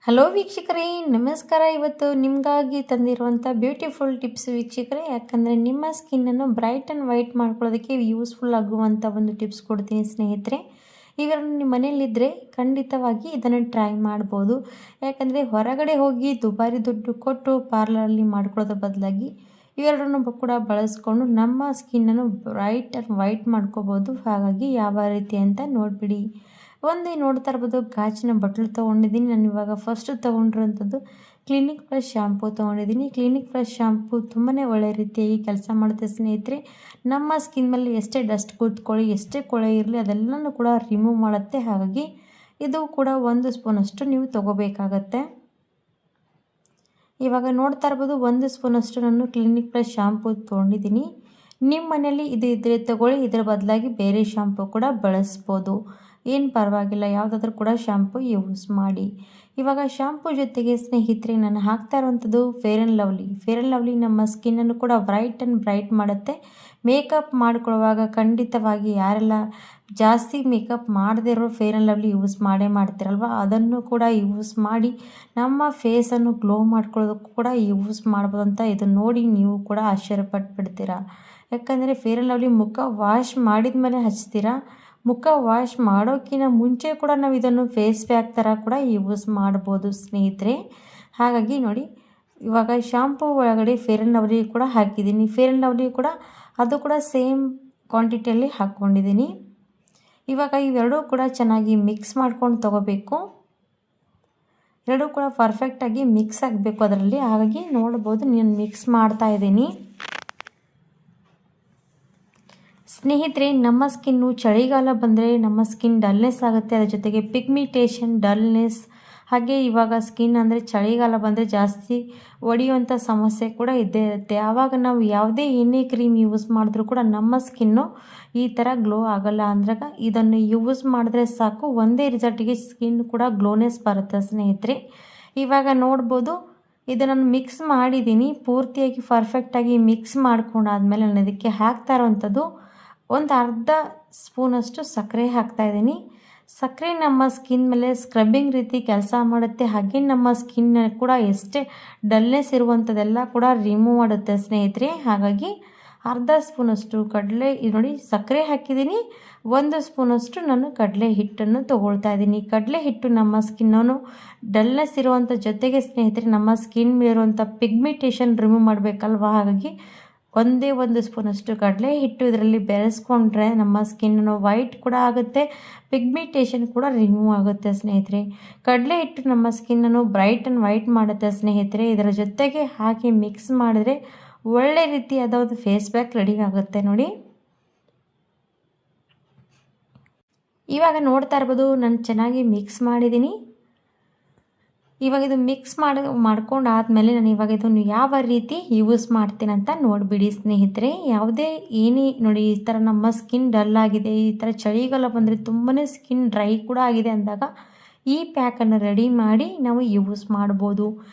Hello ವೀಕ್ಷಕರೇ, ನಮಸ್ಕಾರ. ಇವತ್ತು ನಿಮಗಾಗಿ ತಂದಿರುವಂಥ ಬ್ಯೂಟಿಫುಲ್ ಟಿಪ್ಸ್ ವೀಕ್ಷಕರೇ. ಯಾಕಂದರೆ ನಿಮ್ಮ ಸ್ಕಿನ್ನನ್ನು ಬ್ರೈಟ್ ಆ್ಯಂಡ್ ವೈಟ್ ಮಾಡ್ಕೊಳ್ಳೋದಕ್ಕೆ ಯೂಸ್ಫುಲ್ ಆಗುವಂಥ ಒಂದು ಟಿಪ್ಸ್ ಕೊಡ್ತೀನಿ ಸ್ನೇಹಿತರೆ. ಇವೆರಡು ನಿಮ್ಮ ಮನೆಯಲ್ಲಿದ್ದರೆ ಖಂಡಿತವಾಗಿ ಇದನ್ನು ಟ್ರೈ ಮಾಡ್ಬೋದು. ಯಾಕಂದರೆ ಹೊರಗಡೆ ಹೋಗಿ ದುಬಾರಿ ದುಡ್ಡು ಕೊಟ್ಟು ಪಾರ್ಲರಲ್ಲಿ ಮಾಡ್ಕೊಳ್ಳೋದ್ರ ಬದಲಾಗಿ ಇವೆರಡನ್ನು ಕೂಡ ಬಳಸ್ಕೊಂಡು ನಮ್ಮ ಸ್ಕಿನ್ನನ್ನು ಬ್ರೈಟ್ ಆ್ಯಂಡ್ ವೈಟ್ ಮಾಡ್ಕೋಬೋದು. ಹಾಗಾಗಿ ಯಾವ ರೀತಿ ಅಂತ ನೋಡಿಬಿಡಿ. ಒಂದೇ ನೋಡ್ತಾ ಇರ್ಬೋದು, ಗಾಜಿನ ಬಟ್ಲು ತೊಗೊಂಡಿದ್ದೀನಿ. ನಾನು ಇವಾಗ ಫಸ್ಟು ತೊಗೊಂಡಿರೋಂಥದ್ದು ಕ್ಲಿನಿಕ್ ಪ್ಲಸ್ ಶ್ಯಾಂಪು ತೊಗೊಂಡಿದ್ದೀನಿ. ಕ್ಲಿನಿಕ್ ಪ್ಲಸ್ ಶ್ಯಾಂಪು ತುಂಬಾ ಒಳ್ಳೆ ರೀತಿಯಾಗಿ ಕೆಲಸ ಮಾಡುತ್ತೆ ಸ್ನೇಹಿತರೆ. ನಮ್ಮ ಸ್ಕಿನ್ ಮೇಲೆ ಎಷ್ಟೇ ಡಸ್ಟ್ ಕೂತ್ಕೊಳ್ಳಿ, ಎಷ್ಟೇ ಕೊಳೆ ಇರಲಿ, ಅದೆಲ್ಲನೂ ಕೂಡ ರಿಮೂವ್ ಮಾಡುತ್ತೆ. ಹಾಗಾಗಿ ಇದು ಕೂಡ 1 ಸ್ಪೂನಷ್ಟು ನೀವು ತೊಗೋಬೇಕಾಗತ್ತೆ. ಇವಾಗ ನೋಡ್ತಾ ಇರ್ಬೋದು, 1 ಸ್ಪೂನಷ್ಟು ನಾನು ಕ್ಲಿನಿಕ್ ಪ್ಲಸ್ ಶ್ಯಾಂಪು ತೊಗೊಂಡಿದ್ದೀನಿ. ನಿಮ್ಮ ಮನೆಯಲ್ಲಿ ಇದು ಇದ್ದರೆ ತೊಗೊಳ್ಳಿ, ಇದರ ಬದಲಾಗಿ ಬೇರೆ ಶ್ಯಾಂಪು ಕೂಡ ಬಳಸ್ಬೋದು, ಏನು ಪರವಾಗಿಲ್ಲ. ಯಾವುದಾದ್ರೂ ಕೂಡ ಶ್ಯಾಂಪು ಯೂಸ್ ಮಾಡಿ. ಇವಾಗ ಶ್ಯಾಂಪು ಜೊತೆಗೆ ಸ್ನೇಹಿತರೆ ನಾನು ಹಾಕ್ತಾ ಇರುವಂಥದ್ದು ಫೇರ್ ಆ್ಯಂಡ್ ಲವ್ಲಿ ನಮ್ಮ ಸ್ಕಿನ್ನನ್ನು ಕೂಡ ಬ್ರೈಟ್ ಮಾಡುತ್ತೆ. ಮೇಕಪ್ ಮಾಡ್ಕೊಳ್ಳುವಾಗ ಖಂಡಿತವಾಗಿ ಯಾರೆಲ್ಲ ಜಾಸ್ತಿ ಮೇಕಪ್ ಮಾಡದೇ ಇರೋ ಫೇರ್ ಆ್ಯಂಡ್ ಲವ್ಲಿ ಯೂಸ್ ಮಾಡ್ತೀರಲ್ವ, ಅದನ್ನು ಕೂಡ ಯೂಸ್ ಮಾಡಿ ನಮ್ಮ ಫೇಸನ್ನು ಗ್ಲೋ ಮಾಡ್ಕೊಳ್ಳೋದಕ್ಕೂ ಕೂಡ ಯೂಸ್ ಮಾಡ್ಬೋದು ಅಂತ ಇದನ್ನು ನೋಡಿ ನೀವು ಕೂಡ ಆಶ್ಚರ್ಯಪಟ್ಬಿಡ್ತೀರಾ. ಯಾಕಂದರೆ ಫೇರ್ ಆ್ಯಂಡ್ ಲವ್ಲಿ ಮುಖ ವಾಶ್ ಮಾಡಿದ ಮೇಲೆ ಹಚ್ತೀರಾ. ಮುಖ ವಾಶ್ ಮಾಡೋಕ್ಕಿಂತ ಮುಂಚೆ ಕೂಡ ನಾವು ಇದನ್ನು ಫೇಸ್ ಪ್ಯಾಕ್ ಥರ ಕೂಡ ಯೂಸ್ ಮಾಡ್ಬೋದು ಸ್ನೇಹಿತರೆ. ಹಾಗಾಗಿ ನೋಡಿ, ಇವಾಗ ಶ್ಯಾಂಪು ಒಳಗಡೆ ಫೇರ್ ಆ್ಯಂಡ್ ಲವ್ಲಿ ಕೂಡ ಹಾಕಿದ್ದೀನಿ. ಫೇರ್ ಆ್ಯಂಡ್ ಲವ್ಲಿ ಕೂಡ ಅದು ಕೂಡ ಸೇಮ್ ಕ್ವಾಂಟಿಟಿಯಲ್ಲಿ ಹಾಕ್ಕೊಂಡಿದ್ದೀನಿ. ಇವಾಗ ಇವೆರಡೂ ಕೂಡ ಚೆನ್ನಾಗಿ ಮಿಕ್ಸ್ ಮಾಡ್ಕೊಂಡು ತೊಗೋಬೇಕು. ಎರಡೂ ಕೂಡ ಪರ್ಫೆಕ್ಟಾಗಿ ಮಿಕ್ಸ್ ಆಗಬೇಕು ಅದರಲ್ಲಿ. ಹಾಗಾಗಿ ನೋಡ್ಬೋದು, ನಾನು ಮಿಕ್ಸ್ ಮಾಡ್ತಾಯಿದ್ದೀನಿ ಸ್ನೇಹಿತರೆ. ನಮ್ಮ ಸ್ಕಿನ್ನು ಚಳಿಗಾಲ ಬಂದರೆ ನಮ್ಮ ಸ್ಕಿನ್ ಡಲ್ನೆಸ್ ಆಗುತ್ತೆ. ಅದರ ಜೊತೆಗೆ ಪಿಗ್ಮಿಟೇಷನ್, ಡಲ್ನೆಸ್, ಹಾಗೆ ಇವಾಗ ಸ್ಕಿನ್ ಅಂದರೆ ಚಳಿಗಾಲ ಬಂದರೆ ಜಾಸ್ತಿ ಒಡೆಯುವಂಥ ಸಮಸ್ಯೆ ಕೂಡ ಇದ್ದೇ ಇರುತ್ತೆ. ಆವಾಗ ನಾವು ಯಾವುದೇ ಎಣ್ಣೆ ಕ್ರೀಮ್ ಯೂಸ್ ಮಾಡಿದ್ರೂ ಕೂಡ ನಮ್ಮ ಸ್ಕಿನ್ನು ಈ ಥರ ಗ್ಲೋ ಆಗಲ್ಲ. ಅಂದಾಗ ಇದನ್ನು ಯೂಸ್ ಮಾಡಿದ್ರೆ ಸಾಕು, ಒಂದೇ ರಿಸಲ್ಟಿಗೆ ಸ್ಕಿನ್ ಕೂಡ ಗ್ಲೋನೆಸ್ ಬರುತ್ತೆ ಸ್ನೇಹಿತರೆ. ಇವಾಗ ನೋಡ್ಬೋದು, ಇದನ್ನು ಮಿಕ್ಸ್ ಮಾಡಿದ್ದೀನಿ. ಪೂರ್ತಿಯಾಗಿ ಪರ್ಫೆಕ್ಟಾಗಿ ಮಿಕ್ಸ್ ಮಾಡ್ಕೊಂಡಾದ್ಮೇಲೆ ನಾನು ಇದಕ್ಕೆ ಹಾಕ್ತಾ ಇರೋವಂಥದ್ದು ಒಂದು ಅರ್ಧ ಸ್ಪೂನಷ್ಟು ಸಕ್ಕರೆ ಹಾಕ್ತಾಯಿದ್ದೀನಿ. ಸಕ್ಕರೆ ನಮ್ಮ ಸ್ಕಿನ್ ಮೇಲೆ ಸ್ಕ್ರಬ್ಬಿಂಗ್ ರೀತಿ ಕೆಲಸ ಮಾಡುತ್ತೆ. ಹಾಗೆ ನಮ್ಮ ಸ್ಕಿನ್ ಕೂಡ ಎಷ್ಟೇ ಡಲ್ನೆಸ್ ಇರುವಂಥದ್ದೆಲ್ಲ ಕೂಡ ರಿಮೂವ್ ಮಾಡುತ್ತೆ ಸ್ನೇಹಿತರೆ. ಹಾಗಾಗಿ ಅರ್ಧ ಸ್ಪೂನಷ್ಟು ಕಡಲೆ ನೋಡಿ ಸಕ್ಕರೆ ಹಾಕಿದ್ದೀನಿ. 1 ಸ್ಪೂನಷ್ಟು ನಾನು ಕಡಲೆ ಹಿಟ್ಟನ್ನು ತೊಗೊಳ್ತಾ ಇದ್ದೀನಿ. ಕಡಲೆ ಹಿಟ್ಟು ನಮ್ಮ ಸ್ಕಿನ್ನನ್ನು ಡಲ್ನೆಸ್ ಇರುವಂಥ ಜೊತೆಗೆ ಸ್ನೇಹಿತರೆ ನಮ್ಮ ಸ್ಕಿನ್ ಮೇಲಿರುವಂಥ ಪಿಗ್ಮಿಟೇಷನ್ ರಿಮೂವ್ ಮಾಡಬೇಕಲ್ವ. ಹಾಗಾಗಿ ಒಂದೇ 1 ಸ್ಪೂನಷ್ಟು ಕಡಲೆ ಹಿಟ್ಟು ಇದರಲ್ಲಿ ಬೆರೆಸ್ಕೊಂಡ್ರೆ ನಮ್ಮ ಸ್ಕಿನ್ನು ವೈಟ್ ಕೂಡ ಆಗುತ್ತೆ, ಪಿಗ್ಮಿಟೇಷನ್ ಕೂಡ ರಿಮೂವ್ ಆಗುತ್ತೆ ಸ್ನೇಹಿತರೆ. ಕಡಲೆ ಹಿಟ್ಟು ನಮ್ಮ ಸ್ಕಿನ್ನನ್ನು ಬ್ರೈಟ್ ಆ್ಯಂಡ್ ವೈಟ್ ಮಾಡುತ್ತೆ ಸ್ನೇಹಿತರೆ. ಇದರ ಜೊತೆಗೆ ಹಾಕಿ ಮಿಕ್ಸ್ ಮಾಡಿದ್ರೆ ಒಳ್ಳೆ ರೀತಿಯಾದ ಒಂದು ಫೇಸ್ ಪ್ಯಾಕ್ ರೆಡಿ ಆಗುತ್ತೆ ನೋಡಿ. ಇವಾಗ ನೋಡ್ತಾ ಇರ್ಬೋದು, ನಾನು ಚೆನ್ನಾಗಿ ಮಿಕ್ಸ್ ಮಾಡಿದ್ದೀನಿ. ಇವಾಗ ಇದು ಮಿಕ್ಸ್ ಮಾಡ್ಕೊಂಡಾದ್ಮೇಲೆ ನಾನು ಇವಾಗ ಇದನ್ನು ಯಾವ ರೀತಿ ಯೂಸ್ ಮಾಡ್ತೀನಿ ಅಂತ ನೋಡಿಬಿಡಿ ಸ್ನೇಹಿತರೆ. ಯಾವುದೇ ಏನೇ ನೋಡಿ, ಈ ಥರ ನಮ್ಮ ಸ್ಕಿನ್ ಡಲ್ ಆಗಿದೆ, ಈ ಥರ ಚಳಿಗಾಲ ಬಂದರೆ ತುಂಬಾ ಸ್ಕಿನ್ ಡ್ರೈ ಕೂಡ ಆಗಿದೆ ಅಂದಾಗ ಈ ಪ್ಯಾಕನ್ನು ರೆಡಿ ಮಾಡಿ ನಾವು ಯೂಸ್ ಮಾಡ್ಬೋದು.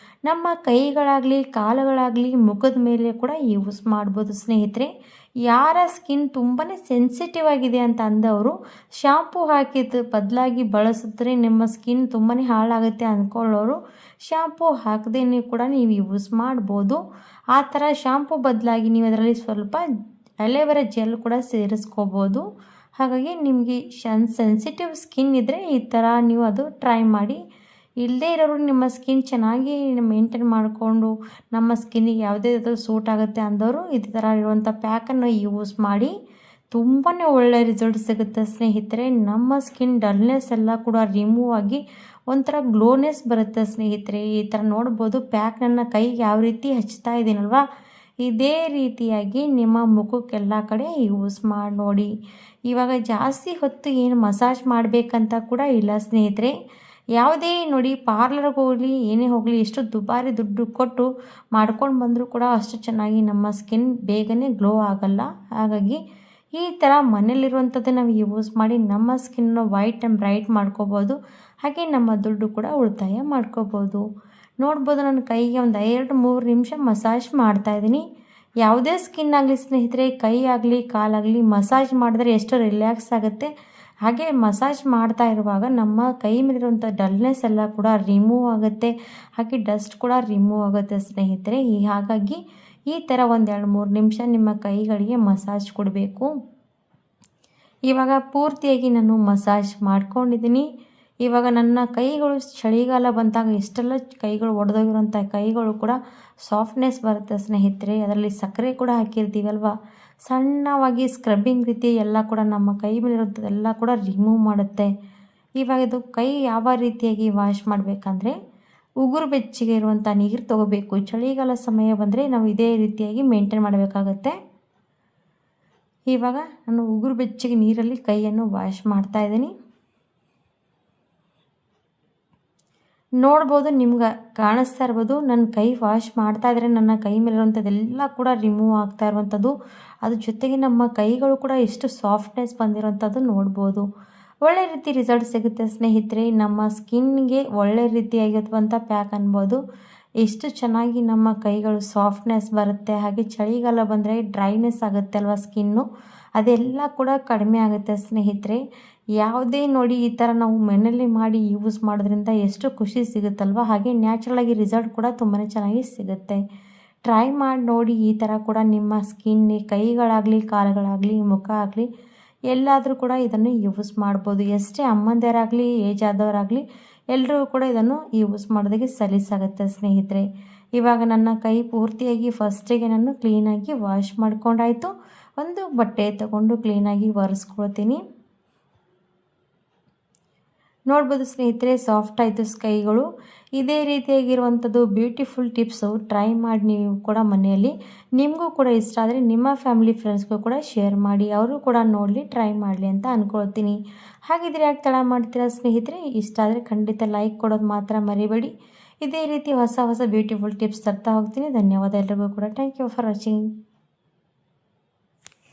ನಮ್ಮ ಕೈಗಳಾಗಲಿ ಕಾಲುಗಳಾಗಲಿ ಮುಖದ ಮೇಲೆ ಕೂಡ ಯೂಸ್ ಮಾಡ್ಬೋದು ಸ್ನೇಹಿತರೆ. ಯಾರ ಸ್ಕಿನ್ ತುಂಬಾ ಸೆನ್ಸಿಟಿವ್ ಆಗಿದೆ ಅಂತ ಅಂದವರು ಶಾಂಪೂ ಹಾಕಿದ ಬದಲಾಗಿ ಬಳಸಿದ್ರೆ ನಿಮ್ಮ ಸ್ಕಿನ್ ತುಂಬಾ ಹಾಳಾಗುತ್ತೆ ಅಂದ್ಕೊಳ್ಳೋರು ಶಾಂಪೂ ಹಾಕದೇ ಕೂಡ ನೀವು ಯೂಸ್ ಮಾಡ್ಬೋದು. ಆ ಥರ ಶಾಂಪೂ ಬದಲಾಗಿ ನೀವು ಅದರಲ್ಲಿ ಸ್ವಲ್ಪ ಅಲೋವೆರಾ ಜೆಲ್ ಕೂಡ ಸೇರಿಸ್ಕೋಬೋದು. ಹಾಗಾಗಿ ನಿಮಗೆ ಸೆನ್ಸಿಟಿವ್ ಸ್ಕಿನ್ ಇದ್ದರೆ ಈ ಥರ ನೀವು ಅದು ಟ್ರೈ ಮಾಡಿ. ಇಲ್ಲದೇ ಇರೋರು ನಿಮ್ಮ ಸ್ಕಿನ್ ಚೆನ್ನಾಗಿ ಮೇಂಟೈನ್ ಮಾಡಿಕೊಂಡು ನಮ್ಮ ಸ್ಕಿನ್ನಿಗೆ ಯಾವುದೇ ಸೂಟ್ ಆಗುತ್ತೆ ಅಂದವರು ಇದೇ ಥರ ಇರುವಂಥ ಪ್ಯಾಕನ್ನು ಯೂಸ್ ಮಾಡಿ ತುಂಬಾ ಒಳ್ಳೆಯ ರಿಸಲ್ಟ್ ಸಿಗುತ್ತೆ ಸ್ನೇಹಿತರೆ. ನಮ್ಮ ಸ್ಕಿನ್ ಡಲ್ನೆಸ್ ಎಲ್ಲ ಕೂಡ ರಿಮೂವ್ ಆಗಿ ಒಂಥರ ಗ್ಲೋನೆಸ್ ಬರುತ್ತೆ ಸ್ನೇಹಿತರೆ. ಈ ಥರ ನೋಡ್ಬೋದು, ಪ್ಯಾಕ್ ನನ್ನ ಕೈಗೆ ಯಾವ ರೀತಿ ಹಚ್ತಾ ಇದ್ದೀನಲ್ವ, ಇದೇ ರೀತಿಯಾಗಿ ನಿಮ್ಮ ಮುಖಕ್ಕೆಲ್ಲ ಕಡೆ ಯೂಸ್ ಮಾಡಿ ನೋಡಿ. ಇವಾಗ ಜಾಸ್ತಿ ಹೊತ್ತು ಏನು ಮಸಾಜ್ ಮಾಡಬೇಕಂತ ಕೂಡ ಇಲ್ಲ ಸ್ನೇಹಿತರೆ. ಯಾವುದೇ ನೋಡಿ, ಪಾರ್ಲರ್ಗೆ ಹೋಗಲಿ ಏನೇ ಹೋಗಲಿ, ಎಷ್ಟು ದುಬಾರಿ ದುಡ್ಡು ಕೊಟ್ಟು ಮಾಡ್ಕೊಂಡು ಬಂದರೂ ಕೂಡ ಅಷ್ಟು ಚೆನ್ನಾಗಿ ನಮ್ಮ ಸ್ಕಿನ್ ಬೇಗನೆ ಗ್ಲೋ ಆಗಲ್ಲ. ಹಾಗಾಗಿ ಈ ಥರ ಮನೇಲಿರುವಂಥದ್ದು ನಾವು ಯೂಸ್ ಮಾಡಿ ನಮ್ಮ ಸ್ಕಿನ್ನ ವೈಟ್ ಆ್ಯಂಡ್ ಬ್ರೈಟ್ ಮಾಡ್ಕೋಬೋದು. ಹಾಗೆ ನಮ್ಮ ದುಡ್ಡು ಕೂಡ ಉಳಿತಾಯ ಮಾಡ್ಕೋಬೋದು. ನೋಡ್ಬೋದು, ನನ್ನ ಕೈಗೆ ಒಂದು 2-3 ನಿಮಿಷ ಮಸಾಜ್ ಮಾಡ್ತಾಯಿದ್ದೀನಿ. ಯಾವುದೇ ಸ್ಕಿನ್ ಆಗಲಿ ಸ್ನೇಹಿತರೆ, ಕೈ ಆಗಲಿ ಕಾಲಾಗಲಿ ಮಸಾಜ್ ಮಾಡಿದ್ರೆ ಎಷ್ಟು ರಿಲ್ಯಾಕ್ಸ್ ಆಗುತ್ತೆ ಹಾಗೆ ಮಸಾಜ್ ಮಾಡ್ತಾ ಇರುವಾಗ ನಮ್ಮ ಕೈ ಮೇಲಿರುವಂಥ ಡಲ್ನೆಸ್ ಎಲ್ಲ ಕೂಡ ರಿಮೂವ್ ಆಗುತ್ತೆ, ಹಾಗೆ ಡಸ್ಟ್ ಕೂಡ ರಿಮೂವ್ ಆಗುತ್ತೆ ಸ್ನೇಹಿತರೆ. ಹಾಗಾಗಿ ಈ ಥರ ಒಂದು 2-3 ನಿಮಿಷ ನಿಮ್ಮ ಕೈಗಳಿಗೆ ಮಸಾಜ್ ಕೊಡಬೇಕು. ಇವಾಗ ಪೂರ್ತಿಯಾಗಿ ನಾನು ಮಸಾಜ್ ಮಾಡ್ಕೊಂಡಿದ್ದೀನಿ. ಇವಾಗ ನನ್ನ ಕೈಗಳು ಚಳಿಗಾಲ ಬಂದಾಗ ಎಷ್ಟೆಲ್ಲ ಕೈಗಳು ಒಡೆದೋಗಿರೋಂಥ ಕೈಗಳು ಕೂಡ ಸಾಫ್ಟ್ನೆಸ್ ಬರುತ್ತೆ ಸ್ನೇಹಿತರೆ. ಅದರಲ್ಲಿ ಸಕ್ಕರೆ ಕೂಡ ಹಾಕಿರ್ತೀವಲ್ವ, ಸಣ್ಣವಾಗಿ ಸ್ಕ್ರಬ್ಬಿಂಗ್ ರೀತಿ ಎಲ್ಲ ಕೂಡ ನಮ್ಮ ಕೈ ಮೇಲಿರೋಂಥದ್ದೆಲ್ಲ ಕೂಡ ರಿಮೂವ್ ಮಾಡುತ್ತೆ. ಇವಾಗ ಇದು ಕೈ ಯಾವ ರೀತಿಯಾಗಿ ವಾಶ್ ಮಾಡಬೇಕಂದ್ರೆ, ಉಗುರು ಬೆಚ್ಚಗೆ ಇರುವಂಥ ನೀರು ತೊಗೋಬೇಕು. ಚಳಿಗಾಲ ಸಮಯ ಬಂದರೆ ನಾವು ಇದೇ ರೀತಿಯಾಗಿ ಮೇಂಟೈನ್ ಮಾಡಬೇಕಾಗತ್ತೆ. ಇವಾಗ ನಾನು ಉಗುರು ಬೆಚ್ಚಗೆ ನೀರಲ್ಲಿ ಕೈಯನ್ನು ವಾಶ್ ಮಾಡ್ತಾ ಇದ್ದೀನಿ. ನೋಡ್ಬೋದು, ನಿಮ್ಗೆ ಕಾಣಿಸ್ತಾ ಇರ್ಬೋದು, ನನ್ನ ಕೈ ವಾಶ್ ಮಾಡ್ತಾ ಇದ್ರೆ ನನ್ನ ಕೈ ಮೇಲಿರುವಂಥದ್ದೆಲ್ಲ ಕೂಡ ರಿಮೂವ್ ಆಗ್ತಾ ಇರುವಂಥದ್ದು. ಅದ್ರ ಜೊತೆಗೆ ನಮ್ಮ ಕೈಗಳು ಕೂಡ ಎಷ್ಟು ಸಾಫ್ಟ್ನೆಸ್ ಬಂದಿರೋಂಥದ್ದು ನೋಡ್ಬೋದು. ಒಳ್ಳೆ ರೀತಿ ರಿಸಲ್ಟ್ ಸಿಗುತ್ತೆ ಸ್ನೇಹಿತರೆ. ನಮ್ಮ ಸ್ಕಿನ್ಗೆ ಒಳ್ಳೆ ರೀತಿಯಾಗಿರುವಂಥ ಪ್ಯಾಕ್ ಅನ್ಬೋದು. ಎಷ್ಟು ಚೆನ್ನಾಗಿ ನಮ್ಮ ಕೈಗಳು ಸಾಫ್ಟ್ನೆಸ್ ಬರುತ್ತೆ. ಹಾಗೆ ಚಳಿಗಾಲ ಬಂದರೆ ಡ್ರೈನೆಸ್ ಆಗುತ್ತೆ ಅಲ್ವಾ ಸ್ಕಿನ್ನು, ಅದೆಲ್ಲ ಕೂಡ ಕಡಿಮೆ ಆಗುತ್ತೆ ಸ್ನೇಹಿತರೆ. ಯಾವುದೇ ನೋಡಿ ಈ ಥರ ನಾವು ಮನೆಯಲ್ಲಿ ಮಾಡಿ ಯೂಸ್ ಮಾಡೋದ್ರಿಂದ ಎಷ್ಟು ಖುಷಿ ಸಿಗುತ್ತಲ್ವ, ಹಾಗೆ ನ್ಯಾಚುರಲಾಗಿ ರಿಸಲ್ಟ್ ಕೂಡ ತುಂಬಾ ಚೆನ್ನಾಗಿ ಸಿಗುತ್ತೆ. ಟ್ರೈ ಮಾಡಿ ನೋಡಿ. ಈ ಥರ ಕೂಡ ನಿಮ್ಮ ಸ್ಕಿನ್ನಿ ಕೈಗಳಾಗಲಿ, ಕಾಲುಗಳಾಗಲಿ, ಮುಖ ಆಗಲಿ ಎಲ್ಲಾದರೂ ಕೂಡ ಇದನ್ನು ಯೂಸ್ ಮಾಡ್ಬೋದು. ಎಷ್ಟೇ ಅಮ್ಮಂದಿರಾಗಲಿ, ಏಜ್ ಆದವರಾಗಲಿ ಎಲ್ಲರೂ ಕೂಡ ಇದನ್ನು ಯೂಸ್ ಮಾಡೋದಕ್ಕೆ ಸಲೀಸಾಗುತ್ತೆ ಸ್ನೇಹಿತರೆ. ಇವಾಗ ನನ್ನ ಕೈ ಪೂರ್ತಿಯಾಗಿ ಫಸ್ಟಿಗೆ ನಾನು ಕ್ಲೀನಾಗಿ ವಾಶ್ ಮಾಡ್ಕೊಂಡಾಯಿತು. ಒಂದು ಬಟ್ಟೆ ತಗೊಂಡು ಕ್ಲೀನಾಗಿ ಒರೆಸ್ಕೊಳ್ತೀನಿ. ನೋಡ್ಬೋದು ಸ್ನೇಹಿತರೆ, ಸಾಫ್ಟ್ ಆಯಿತು ಕೈಗಳು. ಇದೇ ರೀತಿಯಾಗಿರುವಂಥದ್ದು ಬ್ಯೂಟಿಫುಲ್ ಟಿಪ್ಸು ಟ್ರೈ ಮಾಡಿ ನೀವು ಕೂಡ ಮನೆಯಲ್ಲಿ. ನಿಮಗೂ ಕೂಡ ಇಷ್ಟ ಆದರೆ ನಿಮ್ಮ ಫ್ಯಾಮಿಲಿ ಫ್ರೆಂಡ್ಸ್ಗೂ ಕೂಡ ಶೇರ್ ಮಾಡಿ, ಅವರು ಕೂಡ ನೋಡಲಿ, ಟ್ರೈ ಮಾಡಲಿ ಅಂತ ಅಂದ್ಕೊಳ್ತೀನಿ. ಹಾಗಿದ್ರೆ ಯಾಕೆ ತಡ ಮಾಡ್ತೀರಾ ಸ್ನೇಹಿತರೆ? ಇಷ್ಟ ಆದರೆ ಖಂಡಿತ ಲೈಕ್ ಕೊಡೋದು ಮಾತ್ರ ಮರಿಬೇಡಿ. ಇದೇ ರೀತಿ ಹೊಸ ಹೊಸ ಬ್ಯೂಟಿಫುಲ್ ಟಿಪ್ಸ್ ತರ್ತಾ ಹೋಗ್ತೀನಿ. ಧನ್ಯವಾದ ಎಲ್ರಿಗೂ ಕೂಡ. Thank you for watching.